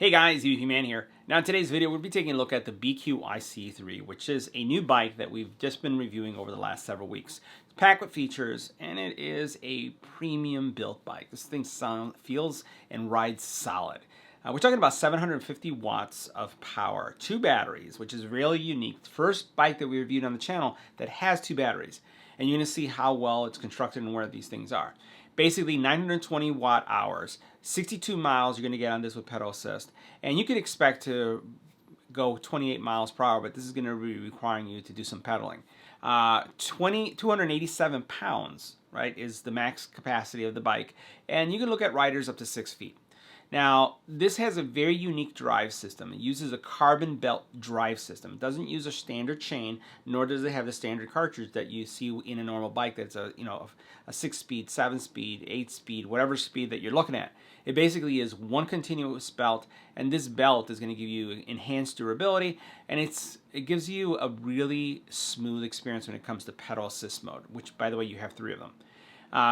Hey guys, EBPMAN here. Now in today's video, we'll be taking a look at the BQIC3, which is a new bike that we've just been reviewing over the last several weeks. It's packed with features, and it is a premium built bike. This thing feels and rides solid. We're talking about 750 watts of power, 2 batteries, which is really unique. The first bike that we reviewed on the channel that has 2 batteries. And you're going to see how well it's constructed and where these things are. Basically 920 watt hours, 62 miles you're going to get on this with pedal assist. And you can expect to go 28 miles per hour, but this is going to be requiring you to do some pedaling. 287 pounds, right, is the max capacity of the bike. And you can look at riders up to 6 feet. Now, this has a very unique drive system. It uses a carbon belt drive system. It doesn't use a standard chain, nor does it have the standard cartridge that you see in a normal bike that's a 6-speed, 7-speed, 8-speed, whatever speed that you're looking at. It basically is one continuous belt, and this belt is going to give you enhanced durability, and it gives you a really smooth experience when it comes to pedal assist mode, which, by the way, you have 3 of them.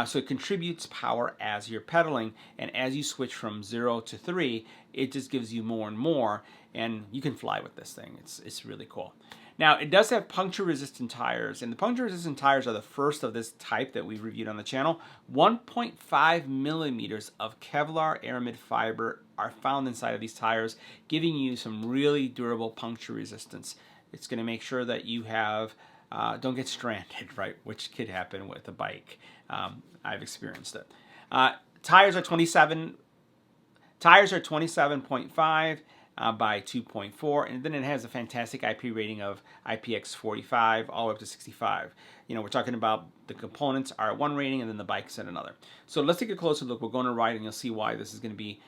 So it contributes power as you're pedaling, and as you switch from 0 to 3, it just gives you more and more, and you can fly with this thing. It's really cool. Now, it does have puncture resistant tires, and the puncture resistant tires are the first of this type that we've reviewed on the channel. 1.5 millimeters of Kevlar aramid fiber are found inside of these tires, giving you some really durable puncture resistance. It's going to make sure that you have don't get stranded, right? Which could happen with a bike. I've experienced it. Tires are 27.5 by 2.4, and then it has a fantastic IP rating of IPX45 all the way up to 65. We're talking about the components are at one rating, and then the bike's at another. So let's take a closer look. We'll go on a ride, and you'll see why this is going to be.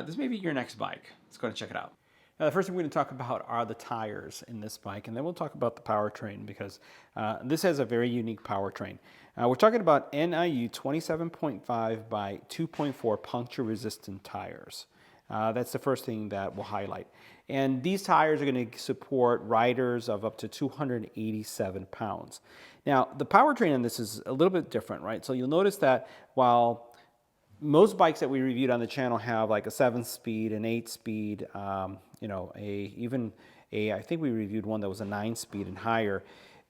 This may be your next bike. Let's go and check it out. Now, the first thing we're going to talk about are the tires in this bike, and then we'll talk about the powertrain because this has a very unique powertrain. We're talking about NIU 27.5 by 2.4 puncture resistant tires. That's the first thing that we'll highlight. And these tires are going to support riders of up to 287 pounds. Now, the powertrain on this is a little bit different, right? So you'll notice that while most bikes that we reviewed on the channel have like a 7-speed, an 8-speed, I think we reviewed one that was a 9-speed and higher.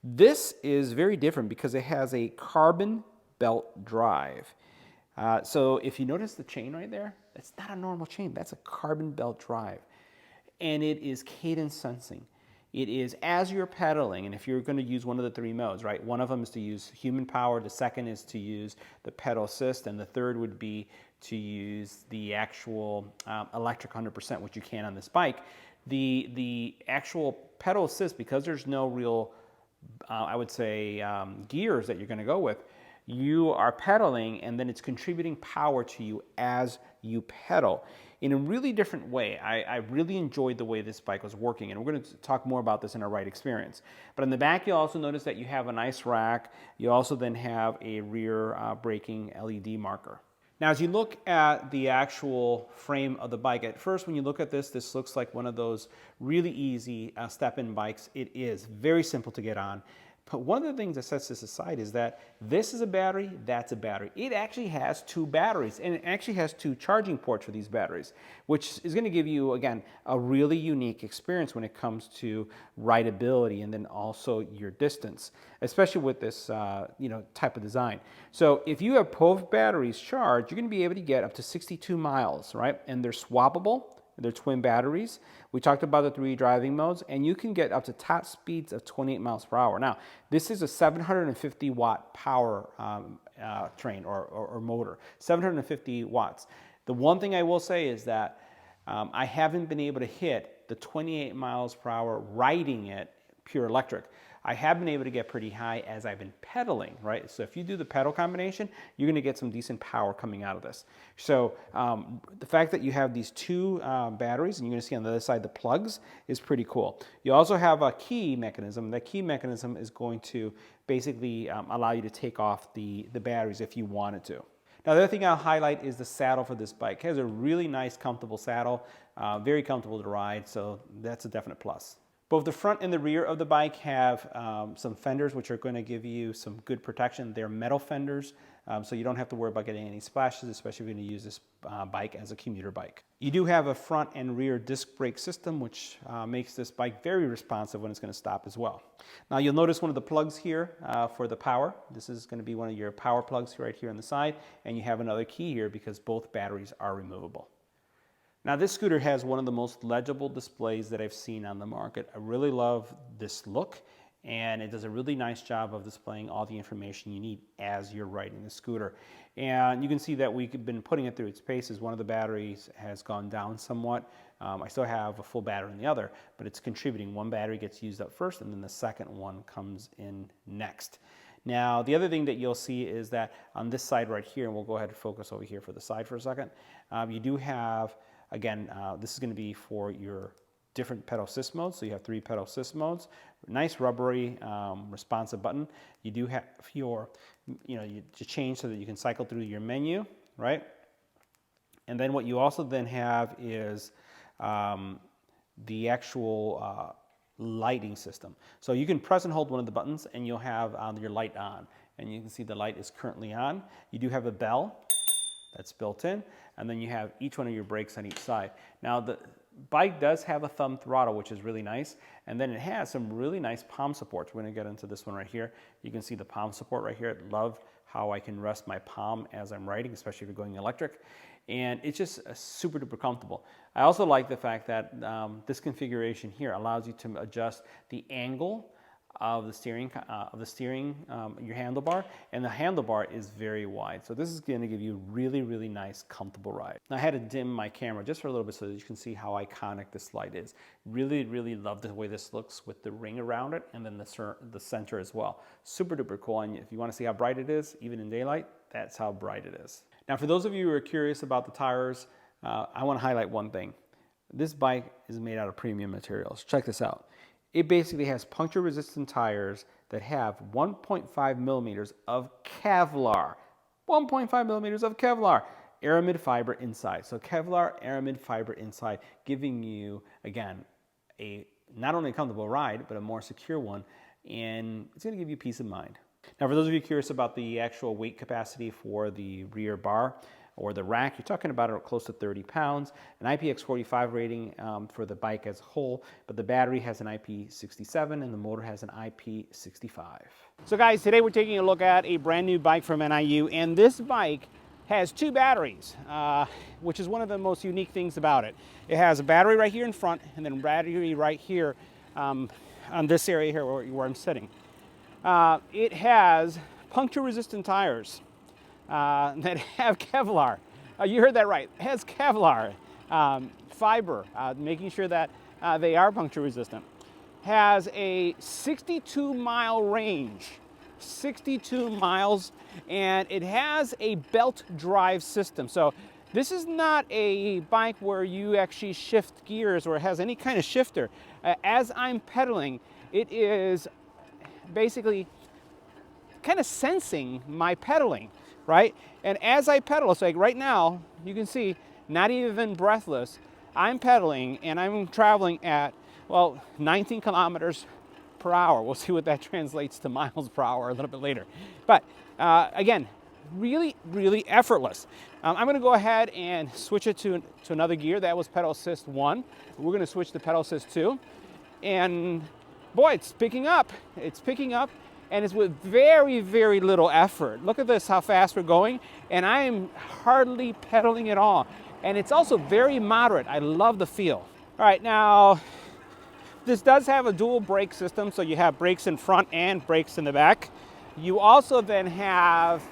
This is very different because it has a carbon belt drive. So if you notice the chain right there, it's not a normal chain. That's a carbon belt drive. And it is cadence sensing. It is as you're pedaling, and if you're going to use one of the 3 modes, right? One of them is to use human power, the second is to use the pedal assist, and the third would be to use the actual electric 100%, which you can on this bike. The actual pedal assist, because there's no real, I would say, gears that you're going to go with, you are pedaling, and then it's contributing power to you as you pedal in a really different way. I really enjoyed the way this bike was working, and we're going to talk more about this in our ride experience. But in the back, you'll also notice that you have a nice rack. You also then have a rear braking LED marker. Now, as you look at the actual frame of the bike, at first when you look at this looks like one of those really easy step-in bikes. It is very simple to get on. But one of the things that sets this aside is that this is a battery, that's a battery. It actually has 2 batteries, and it actually has 2 charging ports for these batteries, which is going to give you, again, a really unique experience when it comes to rideability and then also your distance, especially with this type of design. So if you have both batteries charged, you're going to be able to get up to 62 miles, right? And they're swappable. They're twin batteries. We talked about the 3 driving modes, and you can get up to top speeds of 28 miles per hour. Now, this is a 750 watt power train or motor, 750 watts. The one thing I will say is that I haven't been able to hit the 28 miles per hour riding it pure electric. I have been able to get pretty high as I've been pedaling, right? So if you do the pedal combination, you're going to get some decent power coming out of this. So the fact that you have these 2 batteries, and you're going to see on the other side the plugs, is pretty cool. You also have a key mechanism. That key mechanism is going to basically allow you to take off the batteries if you wanted to. Now, the other thing I'll highlight is the saddle for this bike. It has a really nice, comfortable saddle, very comfortable to ride, so that's a definite plus. Both the front and the rear of the bike have some fenders which are going to give you some good protection. They're metal fenders, so you don't have to worry about getting any splashes, especially if you're going to use this bike as a commuter bike. You do have a front and rear disc brake system, which makes this bike very responsive when it's going to stop as well. Now you'll notice one of the plugs here for the power. This is going to be one of your power plugs right here on the side, and you have another key here because both batteries are removable. Now this scooter has one of the most legible displays that I've seen on the market. I really love this look, and it does a really nice job of displaying all the information you need as you're riding the scooter. And you can see that we've been putting it through its paces. One of the batteries has gone down somewhat. I still have a full battery in the other, but it's contributing. One battery gets used up first, and then the second one comes in next. Now, the other thing that you'll see is that on this side right here, and we'll go ahead and focus over here for the side for a second, you do have, again, this is going to be for your different pedal assist modes. So you have 3 pedal assist modes. Nice rubbery responsive button. You do have your, you change so that you can cycle through your menu, right? And then what you also then have is the actual lighting system. So you can press and hold one of the buttons and you'll have your light on. And you can see the light is currently on. You do have a bell that's built in, and then you have each one of your brakes on each side. Now the bike does have a thumb throttle, which is really nice, and then it has some really nice palm supports. We're going to get into this one right here. You can see the palm support right here. I love how I can rest my palm as I'm riding, especially if you're going electric, and it's just super duper comfortable. I also like the fact that this configuration here allows you to adjust the angle of the steering, your handlebar, and the handlebar is very wide. So this is going to give you a really, really nice, comfortable ride. Now I had to dim my camera just for a little bit so that you can see how iconic this light is. Really, really love the way this looks with the ring around it and then the center as well. Super duper cool. And if you want to see how bright it is, even in daylight, that's how bright it is. Now for those of you who are curious about the tires, I want to highlight one thing. This bike is made out of premium materials. Check this out. It basically has puncture resistant tires that have 1.5 millimeters of Kevlar. 1.5 millimeters of Kevlar. Aramid fiber inside. So Kevlar aramid fiber inside, giving you, again, a not only a comfortable ride, but a more secure one. And it's going to give you peace of mind. Now, for those of you curious about the actual weight capacity for the rear bar, or the rack, you're talking about close to 30 pounds, an IPX45 rating for the bike as a whole, but the battery has an IP67 and the motor has an IP65. So guys, today we're taking a look at a brand new bike from NIU, and this bike has 2 batteries, which is one of the most unique things about it. It has a battery right here in front, and then a battery right here on this area here where I'm sitting. It has puncture resistant tires that have Kevlar. You heard that right. It has Kevlar fiber, making sure that they are puncture resistant. Has a 62-mile range, 62 miles, and it has a belt drive system. So this is not a bike where you actually shift gears or it has any kind of shifter. As I'm pedaling, it is basically kind of sensing my pedaling, right? And as I pedal, it's like right now, you can see, not even breathless, I'm pedaling and I'm traveling at, well, 19 kilometers per hour. We'll see what that translates to miles per hour a little bit later. But again, really, really effortless. I'm gonna go ahead and switch it to another gear. That was pedal assist 1. We're gonna switch to pedal assist 2. And boy, it's picking up. It's picking up. And it's with very, very little effort. Look at this, how fast we're going. And I am hardly pedaling at all. And it's also very moderate. I love the feel. All right, now, this does have a dual brake system. So you have brakes in front and brakes in the back. You also then have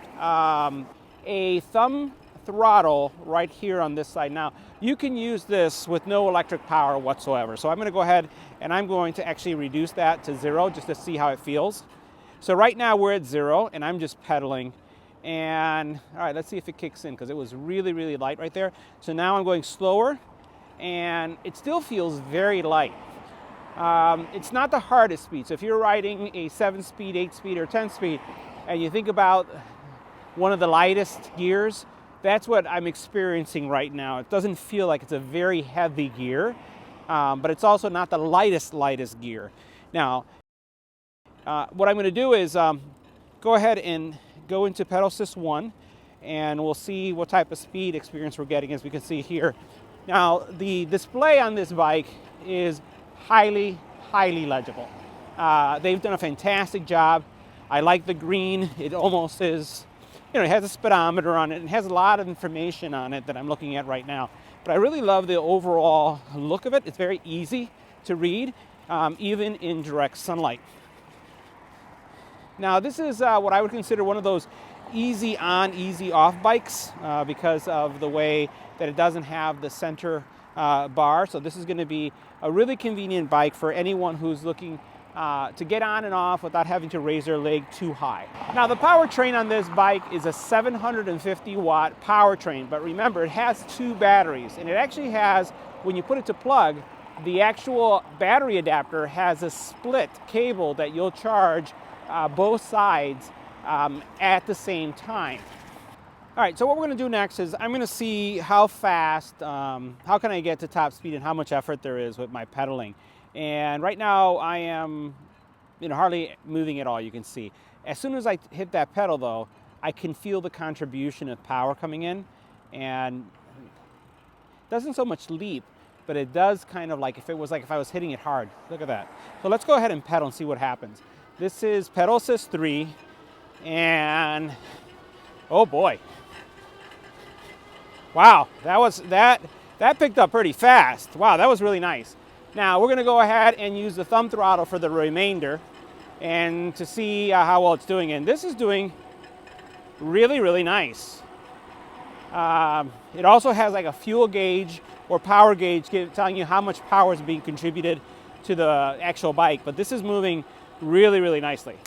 a thumb throttle right here on this side. Now, you can use this with no electric power whatsoever. So I'm gonna go ahead and I'm going to actually reduce that to 0 just to see how it feels. So right now we're at 0 and I'm just pedaling, and all right, let's see if it kicks in because it was really, really light right there. So now I'm going slower and it still feels very light. It's not the hardest speed. So if you're riding a 7-speed, 8-speed, or 10-speed, and you think about one of the lightest gears, that's what I'm experiencing right now. It doesn't feel like it's a very heavy gear. but it's also not the lightest gear. Now, what I'm going to do is go ahead and go into pedal assist 1, and we'll see what type of speed experience we're getting, as we can see here. Now, the display on this bike is highly legible. They've done a fantastic job. I like the green. It almost is, it has a speedometer on it and has a lot of information on it that I'm looking at right now. But I really love the overall look of it. It's very easy to read, even in direct sunlight. Now, this is what I would consider one of those easy on, easy off bikes because of the way that it doesn't have the center bar. So this is going to be a really convenient bike for anyone who's looking to get on and off without having to raise their leg too high. Now, the powertrain on this bike is a 750 watt powertrain, but remember, it has 2 batteries, and it actually has, when you put it to plug, the actual battery adapter has a split cable that you'll charge both sides at the same time. All right, so what we're going to do next is I'm going to see how fast, how can I get to top speed and how much effort there is with my pedaling. And right now I am hardly moving at all, you can see. As soon as I hit that pedal though, I can feel the contribution of power coming in, and it doesn't so much leap, but it does kind of like if I was hitting it hard. Look at that. So let's go ahead and pedal and see what happens. This is pedal assist 3, and oh boy. Wow, that picked up pretty fast. Wow, that was really nice. Now we're going to go ahead and use the thumb throttle for the remainder and to see how well it's doing. And this is doing really nice. It also has like a fuel gauge or power gauge telling you how much power is being contributed to the actual bike. But this is moving really nicely.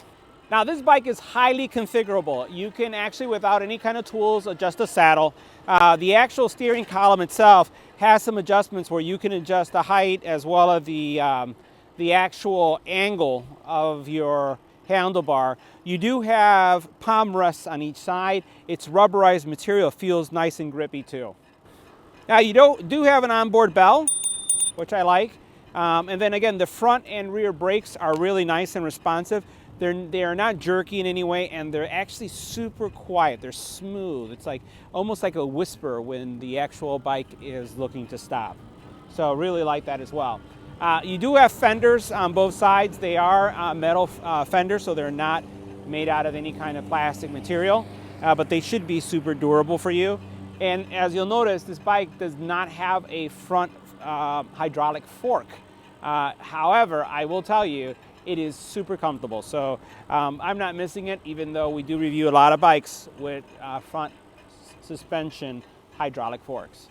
Now, this bike is highly configurable. You can actually, without any kind of tools, adjust the saddle. The actual steering column itself has some adjustments where you can adjust the height as well as the actual angle of your handlebar. You do have palm rests on each side. It's rubberized material, feels nice and grippy too. Now, you do have an onboard bell, which I like. And then again, the front and rear brakes are really nice and responsive. They are not jerky in any way, and they're actually super quiet. They're smooth. It's like almost like a whisper when the actual bike is looking to stop. So really like that as well. You do have fenders on both sides. They are metal fenders, so they're not made out of any kind of plastic material, but they should be super durable for you. And as you'll notice, this bike does not have a front hydraulic fork. However, I will tell you, it is super comfortable. So I'm not missing it, even though we do review a lot of bikes with front suspension hydraulic forks.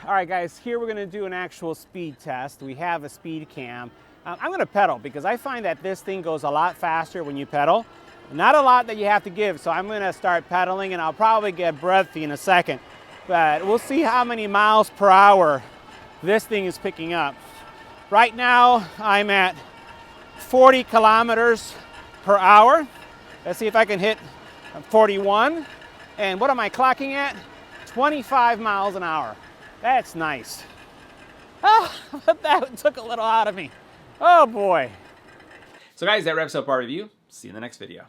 All right, guys, here we're going to do an actual speed test. We have a speed cam. I'm going to pedal because I find that this thing goes a lot faster when you pedal. Not a lot that you have to give, so I'm going to start pedaling, and I'll probably get breathy in a second. But we'll see how many miles per hour this thing is picking up. Right now, I'm at 40 kilometers per hour. Let's see if I can hit 41. And what am I clocking at? 25 miles an hour. That's nice. Oh, but that took a little out of me. Oh boy. So guys, that wraps up our review. See you in the next video.